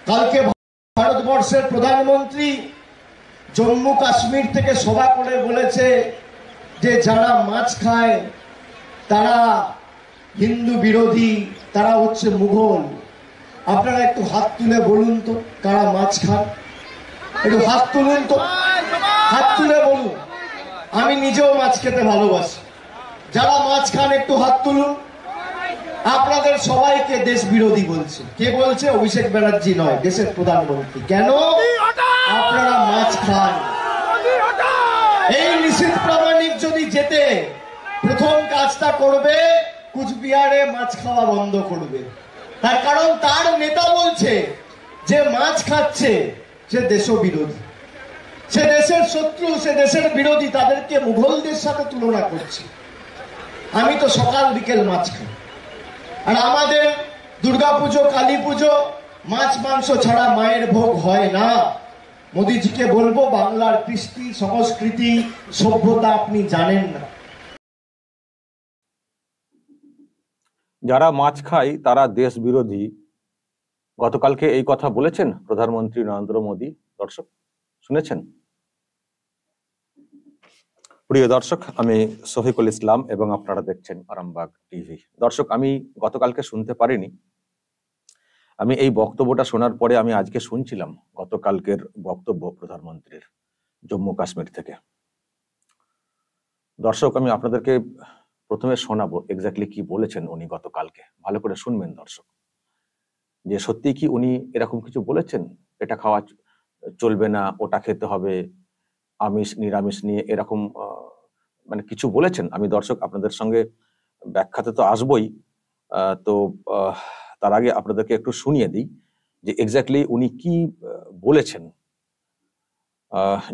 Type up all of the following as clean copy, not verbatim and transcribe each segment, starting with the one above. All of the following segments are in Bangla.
কালকে ভারতবর্ষের প্রধানমন্ত্রী জম্মু কাশ্মীর থেকে সভা করে বলেছে যে যারা মাছ খায় তারা হিন্দু বিরোধী, তারা হচ্ছে মুঘল। আপনারা একটু হাত তুলে বলুন তো কারা মাছ খান, একটু হাত তুলুন তো, হাত তুলে বলুন। আমি নিজেও মাছ খেতে ভালোবাসি। যারা মাছ খান একটু হাত তুলুন। আপনাদের সবাইকে দেশ বিরোধী বলছে। কে বলছে? অভিষেক ব্যানার্জি নয়, দেশের প্রধানমন্ত্রী। কেন? আপনারা মাছ খান। এই নিশীথ প্রামাণিক যদি যেতে প্রথম কাজটা করবে কুচবিহারে মাছ খাওয়া বন্ধ করবে। তার কারণ তার নেতা বলছে যে মাছ খাচ্ছে সে দেশবিরোধী, সে দেশের শত্রু, সে দেশের বিরোধী। তাদেরকে মুঘলদের সাথে তুলনা করছে। আমি তো সকাল বিকেল মাছ খাই। আর আমাদের দুর্গাপুজো, কালী পুজো মাছ মাংস ছাড়া মায়ের ভোগ হয় না। মোদিজিকে বলবো বাংলার কৃষ্টি, সংস্কৃতি, সভ্যতা আপনি জানেন না। যারা মাছ খায় তারা দেশ বিরোধী, গতকালকে এই কথা বলেছেন প্রধানমন্ত্রী নরেন্দ্র মোদী। দর্শক শুনেছেন? প্রিয় দর্শক, আমি শফিকুল ইসলাম এবং আপনারা দেখছেন আরামবাগ টিভি। দর্শক, আমি গতকালকে শুনতে পারিনি। আমি এই বক্তব্যটা শোনার পরে আমি আজকে শুনছিলাম গতকালকের বক্তব্য প্রধানমন্ত্রীর জম্মু কাশ্মীর থেকে। দর্শক, আমি আপনাদেরকে প্রথমে শোনাবো এক্স্যাক্টলি কি বলেছেন উনি গতকালকে। ভালো করে শুনবেন দর্শক, যে সত্যি কি উনি এরকম কিছু বলেছেন, এটা খাওয়া চলবে না, ওটা খেতে হবে, আমিষ নিরামিষ নিয়ে এরকম মানে কিছু বলেছেন। আমি দর্শক আপনাদের সঙ্গে ব্যাখ্যাতে তো আসবই, তো তার আগে আপনাদেরকে একটু শুনিয়ে দিই যে এক্স্যাক্টলি উনি কি বলেছেন।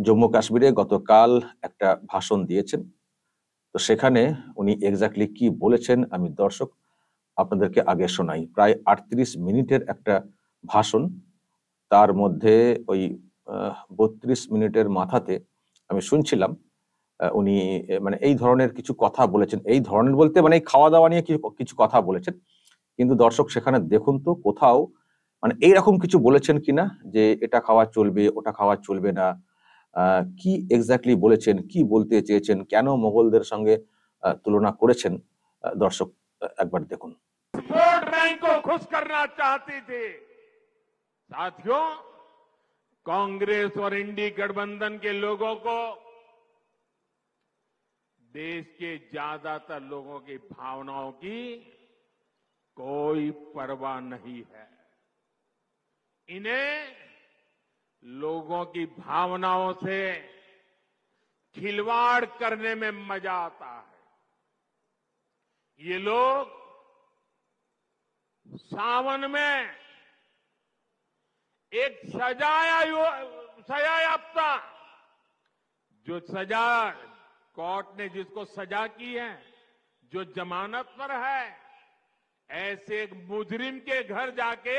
জম্মু কাশ্মীরে গতকাল একটা ভাষণ দিয়েছেন, তো সেখানে উনি এক্স্যাক্টলি কি বলেছেন আমি দর্শক আপনাদেরকে আগে শোনাই। প্রায় 38 মিনিটের একটা ভাষণ, তার মধ্যে ওই 32 মিনিটের মাথাতে আমি শুনছিলাম উনি মানে এই ধরনের কিছু কথা বলেছেন। এই ধরনের বলতে মানে খাওয়া দাওয়া নিয়ে কিছু কথা বলেছেন, কিন্তু দর্শক সেখানে দেখুন তো কোথাও মানে এইরকম কিছু বলেছেন কিনা যে এটা খাওয়া চলবে, ওটা খাওয়া চলবে না। কি এক্স্যাক্টলি বলেছেন, কি বলতে চেয়েছেন, কেন মোগলদের সঙ্গে তুলনা করেছেন, দর্শক একবার দেখুন। वोट बैंक को खुश करना चाहती थी। साथियों, कांग्रेस और इंडी गठबंधन के लोगों को देश के ज्यादातर लोगों की भावनाओं की कोई परवाह नहीं है। इन्हें लोगों की भावनाओं से खिलवाड़ करने में मजा आता है। ये लोग सावन में एक सजायाफ्ता, जो सजा कोर्ट ने जिसको सजा की है, जो जमानत पर है, ऐसे एक मुजरिम के घर जाके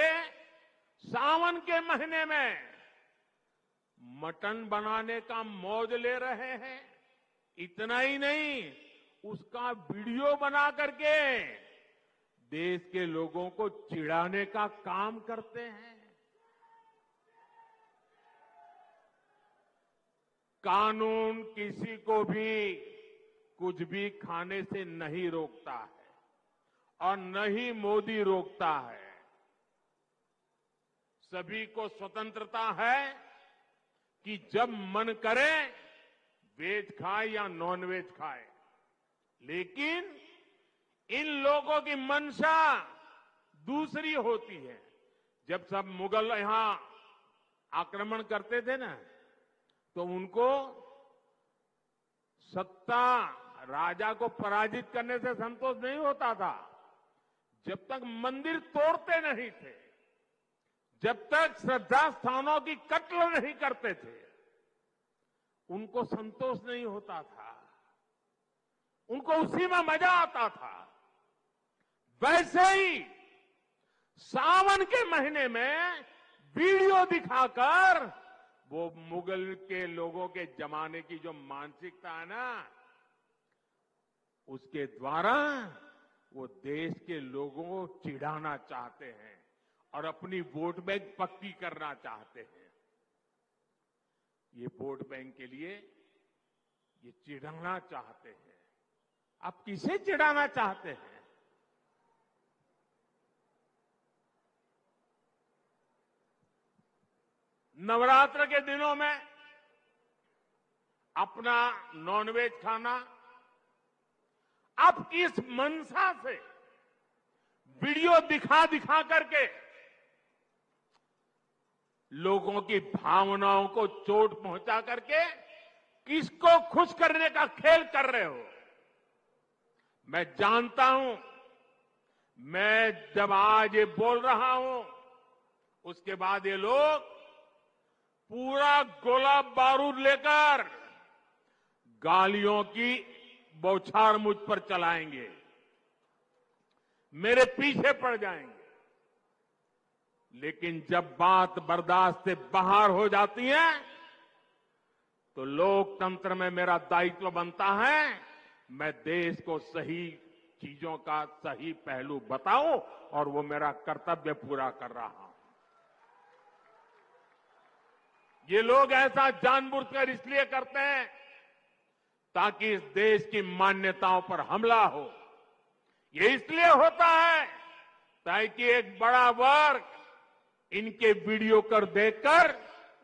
सावन के महीने में मटन बनाने का मौज ले रहे हैं। इतना ही नहीं, उसका वीडियो बना करके देश के लोगों को चिढ़ाने का काम करते हैं। कानून किसी को भी कुछ भी खाने से नहीं रोकता है और न ही मोदी रोकता है। सभी को स्वतंत्रता है कि जब मन करे वेज खाए या नॉन वेज खाए, लेकिन इन लोगों की मंशा दूसरी होती है। जब सब मुगल यहां आक्रमण करते थे ना, तो उनको सत्ता, राजा को पराजित करने से संतोष नहीं होता था। जब तक मंदिर तोड़ते नहीं थे, जब तक श्रद्धा स्थानों की कत्ल नहीं करते थे, उनको संतोष नहीं होता था। उनको उसी में मजा आता था। वैसे ही सावन के महीने में वीडियो दिखाकर वो मुगल के लोगों के जमाने की जो मानसिकता है ना, उसके द्वारा वो देश के लोगों को चिढ़ाना चाहते हैं और अपनी वोट बैंक पक्की करना चाहते हैं। ये वोट बैंक के लिए ये चिढ़ाना चाहते हैं। आप किसे चिढ़ाना चाहते हैं? नवरात्र के दिनों में अपना नॉनवेज खाना आप किस मंशा से वीडियो दिखा दिखा करके लोगों की भावनाओं को चोट पहुंचा करके किसको खुश करने का खेल कर रहे हो? मैं जानता हूं, मैं जब आज ये बोल रहा हूं, उसके बाद ये लोग पूरा गोला बारूद लेकर गालियों की बौछार मुझ पर चलाएंगे, मेरे पीछे पड़ जाएंगे। लेकिन जब बात बर्दाश्त से बाहर हो जाती है तो लोकतंत्र में मेरा दायित्व बनता है मैं देश को सही चीजों का सही पहलू बताऊं और वो मेरा कर्तव्य पूरा कर रहा हूं। ये लोग ऐसा जानबूझकर इसलिए करते हैं ताकि इस देश की मान्यताओं पर हमला हो। ये इसलिए होता है ताकि एक बड़ा वर्ग इनके वीडियो कर देखकर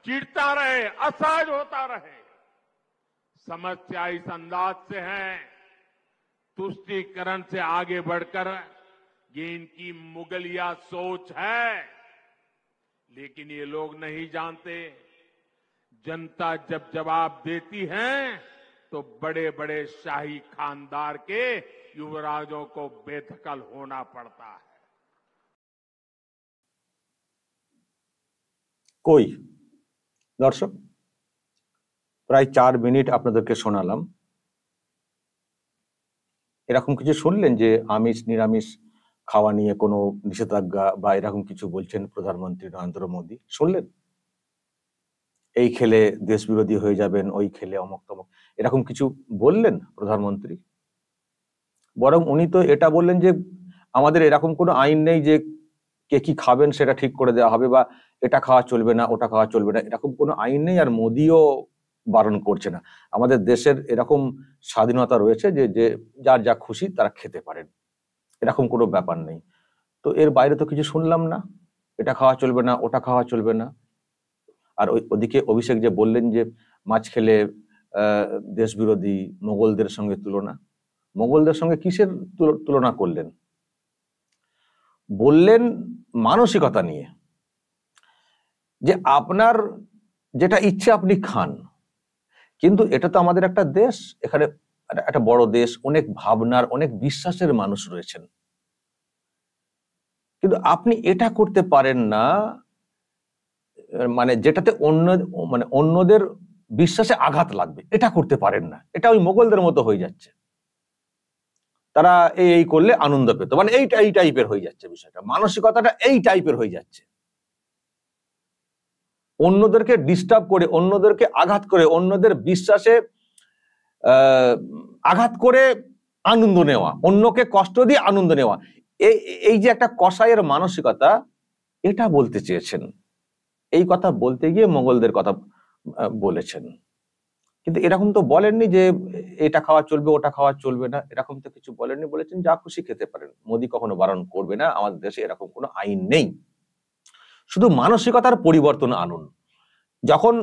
चिढ़ता रहे, असहज होता रहे। समस्या इस अंदाज से है, तुष्टीकरण से आगे बढ़कर ये इनकी मुगलिया सोच है। लेकिन ये लोग नहीं जानते, जनता जब जवाब देती है तो बड़े बड़े शाही खानदार के युवराजों को बेदखल होना पड़ता है। কই দর্শক, প্রায় 4 মিনিট আপনাদেরকে শোনালাম। এরকম কিছু শুনলেন যে আমিষ নিরামিষ খাওয়া নিয়ে কোনো নিষেধাজ্ঞা বা এরকম কিছু বলছেন প্রধানমন্ত্রী নরেন্দ্র মোদী? শুনলেন? এই খেলে দেশ বিরোধী হয়ে যাবেন, ওই খেলে অমক তমক, এরকম কিছু বললেন প্রধানমন্ত্রী? বরং উনি তো এটা বললেন যে আমাদের এরকম কোনো আইন নেই যে কে কি খাবেন সেটা ঠিক করে দেওয়া হবে, বা এটা খাওয়া চলবে না ওটা খাওয়া চলবে না, এরকম কোনো আইন নেই। আর মোদিও বারণ করছে না। আমাদের দেশের এরকম স্বাধীনতা রয়েছে যে যে যার যা খুশি তারা খেতে পারেন, এরকম কোনো ব্যাপার নেই। তো এর বাইরে তো কিছু শুনলাম না, এটা খাওয়া চলবে না ওটা খাওয়া চলবে না। আর ওদিকে অভিষেক যে বললেন যে মাছ খেলে দেশ বিরোধী, মোগলদের সঙ্গে তুলনা, মোগলদের সঙ্গে কিসের তুলনা করলেন? বললেন মানসিকতা নিয়ে, যে আপনার যেটা ইচ্ছে আপনি খান, কিন্তু এটা তো আমাদের একটা দেশ, এখানে একটা বড় দেশ, অনেক ভাবনার অনেক বিশ্বাসের মানুষ রয়েছেন, কিন্তু আপনি এটা করতে পারেন না মানে যেটাতে অন্যদের বিশ্বাসে আঘাত লাগবে, এটা করতে পারেন না। এটা ওই মোগলদের মতো হয়ে যাচ্ছে, তারা এই করলে আনন্দ পেত, মানে এই টাইপের হয়ে যাচ্ছে বিষয়টা, মানসিকতাটা এই টাইপের হয়ে যাচ্ছে। অন্যদেরকে ডিস্টার্ব করে, অন্যদেরকে আঘাত করে, অন্যদের বিশ্বাসে আঘাত করে আনন্দ নেওয়া, অন্যকে কষ্ট দিয়ে আনন্দ নেওয়া, এই যে একটা কসাইয়ের মানসিকতা, এটা বলতে চেয়েছেন। এই কথা বলতে গিয়ে মোগলদের কথা বলেছেন, কিন্তু এরকম তো বলেননি যে এটা খাওয়া চলবে ওটা খাওয়া চলবে না, এরকম তো কিছু বলেননি। বলেছেন যা খুশি খেতে পারেন, মোদী কখনো বারণ করবে না, আমাদের দেশে এরকম কোনো আইন নেই। শুধু মানসিকতার পরিবর্তন আনুন। যখন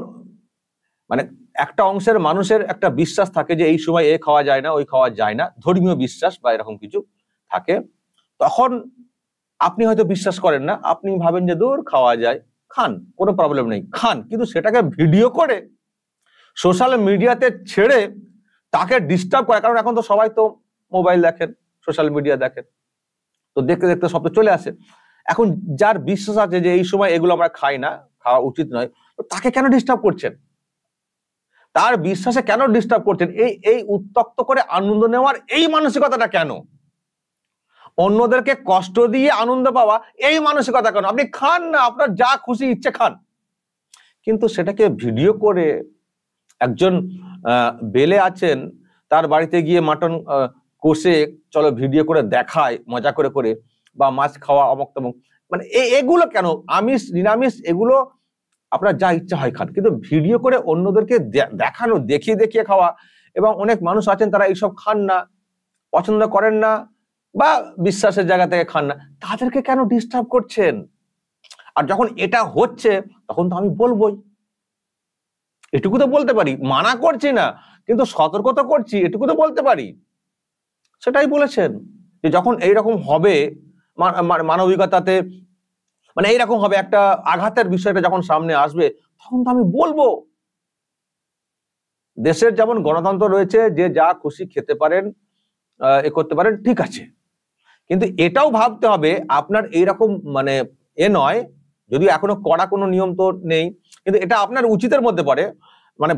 মানে একটা অংশের মানুষের একটা বিশ্বাস থাকে যে এই সময় এ খাওয়া যায় না ওই খাওয়া যায় না, ধর্মীয় বিশ্বাস বা এরকম কিছু থাকে, তখন আপনি হয়তো বিশ্বাস করেন না, আপনি ভাবেন যে দূর খাওয়া যায়, খান, কোনো প্রবলেম নেই, খান। কিন্তু সেটাকে ভিডিও করে সোশ্যাল মিডিয়াতে ছেড়ে তাকে ডিস্টার্ব করে, কারণ এখন তো সবাই তো মোবাইল দেখেন, সোশ্যাল মিডিয়া দেখেন, তো দেখতে দেখতে সব তো চলে আসে। এখন যার বিশ্বাস আছে যে এই সময় এগুলো আমরা খাই না, খাওয়া উচিত নয়, তাকে কেন ডিস্টার্ব করছেন? তার বিশ্বাসে কেন ডিস্টার্ব করছেন? এই উত্তক্ত করে আনন্দ নেওয়ার এই মানসিকতাটা কেন? অন্যদেরকে কষ্ট দিয়ে আনন্দ পাওয়া এই মানসিকতা কেন? আপনি খান না, আপনার যা খুশি ইচ্ছে খান, কিন্তু সেটাকে ভিডিও করে একজন বেলে আছেন তার বাড়িতে গিয়ে মাটন কষে চলো ভিডিও করে দেখায় মজা করে করে, বা মাছ খাওয়া অমক তমক, মানে এগুলো কেন? আমিষ নিরামিষ এগুলো আপনার যা ইচ্ছা হয় খান, কিন্তু ভিডিও করে অন্যদেরকে দেখানো, দেখিয়ে দেখিয়ে খাওয়া। এবং অনেক মানুষ আছেন তারা এইসব খান না, পছন্দ করেন না, বা বিশ্বাসের জায়গা থেকে খান না, তাদেরকে কেন ডিস্টার্ব করছেন? আর যখন এটা হচ্ছে তখন তো আমি বলবোই, এটুকু তো বলতে পারি, মানা করছি না কিন্তু সতর্ক তো করছি, এটুকু তো বলতে পারি। সেটাই বলেছেন যে যখন এইরকম হবে মানবিকতাতে, মানে এইরকম হবে একটা আঘাতের বিষয়টা যখন সামনে আসবে, তখন তো আমি বলবো। দেশের যেমন গণতন্ত্র রয়েছে, যে যা খুশি খেতে পারেন, এ করতে পারেন, ঠিক আছে, কিন্তু এটাও ভাবতে হবে আপনার এইরকম মানে নয়, যদিও এখনো কড়া কোনো নিয়ম তো নেই, কিন্তু এটা আপনার উচিতের মধ্যে পড়ে, মানে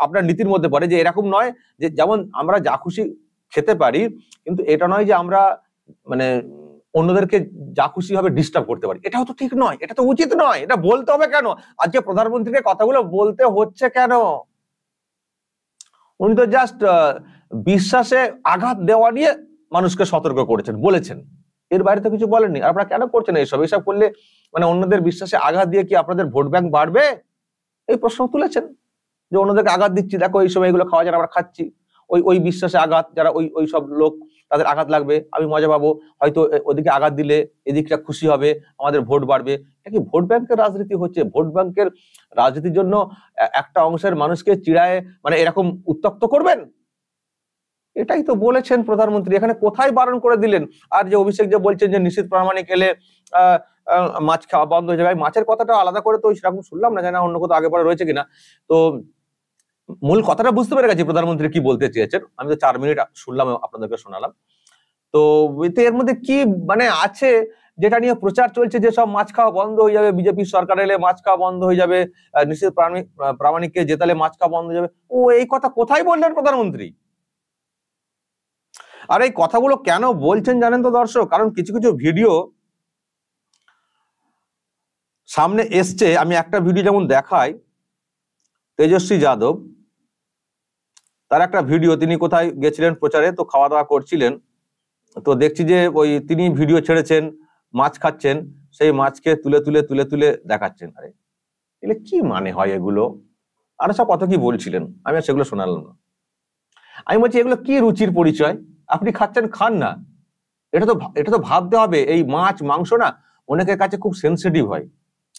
আপনার নীতির মধ্যে পড়ে, যে এরকম নয় যে যেমন আমরা যা খুশি খেতে পারি, কিন্তু এটা নয় যে আমরা মানে অন্যদেরকে যা খুশি ভাবে ডিস্টার্ব করতে পারি। এটাও তো ঠিক নয়, এটা তো উচিত নয়। এটা বলতে হবে কেন? আজকে প্রধানমন্ত্রীকে কথাগুলো বলতে হচ্ছে কেন? উনি তো জাস্ট বিশ্বাসে আঘাত দেওয়া নিয়ে মানুষকে সতর্ক করেছেন, বলেছেন, এর বাইরে তো কিছু বলেননি। আর আপনারা কেন করছেন এইসব? এইসব করলে মানে অন্যদের বিশ্বাসে আঘাত দিয়ে কি আপনাদের ভোট ব্যাংক বাড়বে? এই প্রশ্ন তুলেছেন যে অন্যদেরকে আঘাত দিচ্ছি, দেখো এই সময় এগুলো খাওয়া যারা আমরা খাচ্ছি, ওই বিশ্বাসে আঘাত, যারা ওই সব লোক তাদের আঘাত লাগবে, আমি মজা পাবো, হয়তো ওদিকে আঘাত দিলে এদিকটা খুশি হবে, আমাদের ভোট বাড়বে। এটা কি ভোট ব্যাংকের রাজনীতি হচ্ছে? ভোট ব্যাংকের রাজনীতির জন্য একটা অংশের মানুষকে চিড়ায় মানে এরকম উত্তক্ত করবেন? এটাই তো বলেছেন প্রধানমন্ত্রী, এখানে কোথায় বারণ করে দিলেন? আর যে অভিষেক যে বলছেন যে নিশীথ প্রামাণিক এলে মাছ খাওয়া বন্ধ হয়ে যাবে, মাছের কথাটা আলাদা করে তো সেরকম শুনলাম না, জানি না অন্য কোথাও আগে পরে রয়েছে কিনা। তো মূল কথাটা বুঝতে পেরে গেছি প্রধানমন্ত্রী কি বলতে চেয়েছেন। আমি তো 4 মিনিট শুনলাম, আপনাদেরকে শোনালাম। তো এর মধ্যে কি মানে আছে যেটা নিয়ে প্রচার চলছে যে সব মাছ খাওয়া বন্ধ হয়ে যাবে, বিজেপি সরকার এলে মাছ খাওয়া বন্ধ হয়ে যাবে, নিশীথ প্রামাণিককে জেতালে মাছ খাওয়া বন্ধ হয়ে যাবে? ও এই কথা কোথায় বললেন প্রধানমন্ত্রী? আর এই কথাগুলো কেন বলছেন জানেন তো দর্শক? কারণ কিছু কিছু ভিডিও সামনে এসছে। আমি একটা ভিডিও যেমন দেখাই, তেজস্বী যাদব, তার একটা ভিডিও, তিনি কোথায় গেছিলেন প্রচারে, তো খাওয়া দাওয়া করছিলেন, তো দেখছি যে ওই তিনি ভিডিও ছেড়েছেন, মাছ খাচ্ছেন, সেই মাছকে তুলে তুলে তুলে তুলে দেখাচ্ছেন। আরে এগুলো কি মানে হয় এগুলো? আরো সব কত কি বলছিলেন, আমি আর সেগুলো শোনালাম না। আমি বলছি এগুলো কি রুচির পরিচয়? আপনি খাচ্ছেন, খান না, এটা তো ভাবতে হবে। এই মাছ মাংস না অনেকের কাছে খুব সেন্সিটিভ হয়,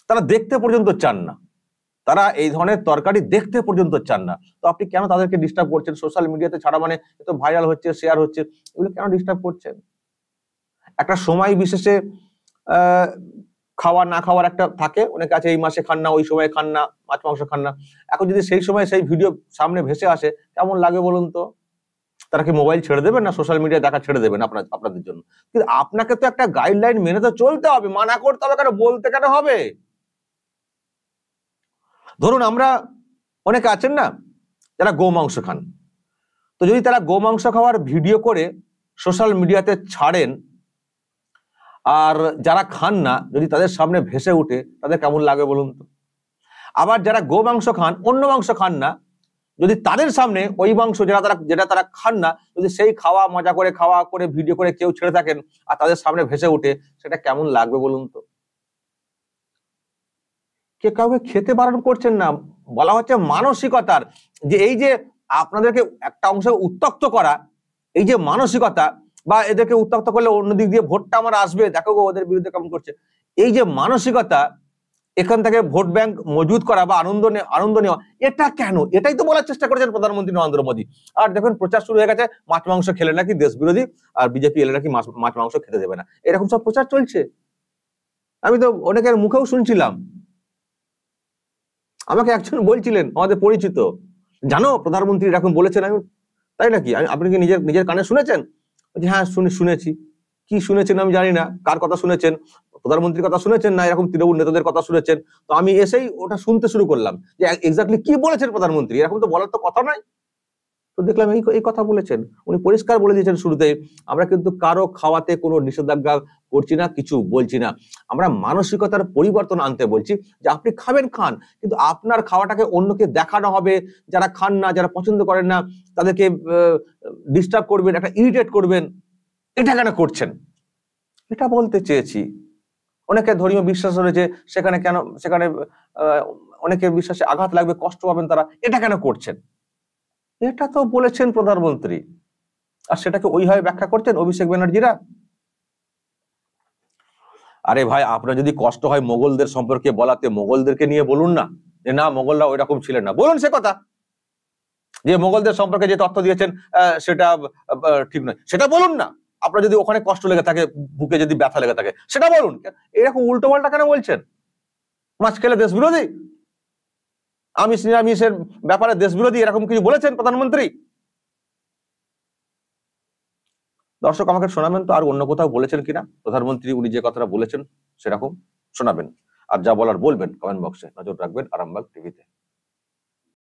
তারা দেখতে পর্যন্ত চান না, তারা এই ধরনের তরকারি দেখতে পর্যন্ত চান না। তো আপনি কেন তাদেরকে ডিস্টার্ব করছেন? সোশ্যাল মিডিয়াতে ছাড়া মানে তো ভাইরাল হচ্ছে, শেয়ার হচ্ছে, এগুলো কেন ডিস্টার্ব করছেন? একটা সময় বিশেষে খাওয়া না খাওয়ার একটা থাকে, অনেকে আছে এই মাসে খান না, ওই সময় খান না, মাছ মাংস খান না। এখন যদি সেই সময় সেই ভিডিও সামনে ভেসে আসে, কেমন লাগে বলুন তো? তারা কি মোবাইল ছেড়ে দেবেন, না সোশ্যাল মিডিয়া দেখা ছেড়ে দেবেন আপনাদের জন্য? কিন্তু আপনাকে তো একটা গাইডলাইন মেনে তো চলতে হবে, মানা করতে হবে কেন, বলতে কেন হবে? ধরুন আমরা অনেকে আছেন না যারা গোমাংস খান, তো যদি তারা গোমাংস খাওয়ার ভিডিও করে সোশ্যাল মিডিয়াতে ছাড়েন, আর যারা খান না যদি তাদের সামনে ভেসে উঠে, তাদের কেমন লাগে বলুন তো? আবার যারা গোমাংস খান, অন্য মাংস খান না, যদি তাদের সামনে ওই মাংস যেটা তারা খান না, যদি সেই খাওয়া মজা করে খাওয়া করে ভিডিও করে কেউ ছেড়ে থাকেন আর তাদের সামনে ভেসে উঠে, সেটা কেমন লাগবে বলুন তো? কে কাউকে খেতে বারণ করছেন না, বলা হচ্ছে মানসিকতার, যে এই যে আপনাদেরকে একটা অংশে উত্তক্ত করা, এই যে মানসিকতা, বা এদেরকে উত্তক্ত করলে অন্যদিক দিয়ে ভোটটা আমার আসবে, দেখো গো ওদের বিরুদ্ধে কেমন করছে, এই যে মানসিকতা, এখান থেকে ভোট ব্যাংক মজুদ করা বা আনন্দ নেওয়া, এটা কেন? এটাই তো বলার চেষ্টা করেছেন প্রধানমন্ত্রী নরেন্দ্র মোদী। আর দেখুন প্রচার শুরু হয়ে গেছে, মাছ মাংস খেলে নাকি দেশ বিরোধী, আর বিজেপি এলে নাকি মাছ মাংস খেতে দেবে না, এরকম সব প্রচার চলছে। আমি তো অনেকের মুখেও শুনছিলাম, আমাকে একজন বলছিলেন আমাদের পরিচিত, জানো প্রধানমন্ত্রী এরকম বলেছেন। আমি, তাই নাকি? আপনি কি নিজের কানে শুনেছেন? হ্যাঁ শুনেছি। কি শুনেছেন আমি জানি না, কার কথা শুনেছেন, প্রধানমন্ত্রীর কথা শুনেছেন না এরকম তৃণমূল নেতাদের কথা শুনেছেন? তো আমি এসেই ওটা শুনতে শুরু করলাম যে এক্স্যাক্টলি কি বলেছেন প্রধানমন্ত্রী, এরকম তো বলার তো কথা নয়। তো দেখলাম এই কথা বলেছেন, উনি পরিষ্কার বলে দিয়েছেন শুরুতে, আমরা কিন্তু কারো খাওয়াতে কোনো নিষেধাজ্ঞা করছি না, কিছু বলছি না, আমরা মানসিকতার পরিবর্তন আনতে বলছি, যে আপনি খাবেন খান, কিন্তু আপনার খাওয়াটাকে অন্যকে দেখানো হবে, যারা খান না, যারা পছন্দ করেন না, তাদেরকে ডিস্টার্ব করবেন, একটা ইরিটেট করবেন, এটা কেন করছেন? এটা বলতে চেয়েছি। অনেকের ধর্মীয় বিশ্বাস রয়েছে, সেখানে অনেকের বিশ্বাসে আঘাত লাগবে, কষ্ট পাবেন তারা, এটা কেন করছেন? এটা তো বলেছেন প্রধানমন্ত্রী, আর সেটাকে ওইভাবে ব্যাখ্যা করছেন অভিষেক ব্যানার্জিরা। আরে ভাই, আপনার যদি কষ্ট হয় মোগলদের সম্পর্কে বলাতে, মোগলদেরকে নিয়ে বলুন না যে না মোগলরা ওই রকম ছিলেন না, বলুন সে কথা। যে মোগলদের সম্পর্কে যে তথ্য দিয়েছেন সেটা ঠিক নয়, সেটা বলুন না। আপনার যদি ওখানে কষ্ট লেগে থাকে, বুকে যদি ব্যথা লেগে থাকে, সেটা বলুন। এরকম উল্টো পাল্টা কেন বলছেন? মাছ খেলে দেশ বিরোধী, আমিষ নিরামিষের ব্যাপারে দেশ বিরোধী, এরকম কিছু বলেছেন প্রধানমন্ত্রী? দর্শক আমাকে শোনাবেন তো আর অন্য কোথাও বলেছেন কিনা প্রধানমন্ত্রী, উনি যে কথাটা বলেছেন সেরকম শোনাবেন। আর যা বলার বলবেন কমেন্ট বক্সে। নজর রাখবেন আরামবাগ টিভিতে।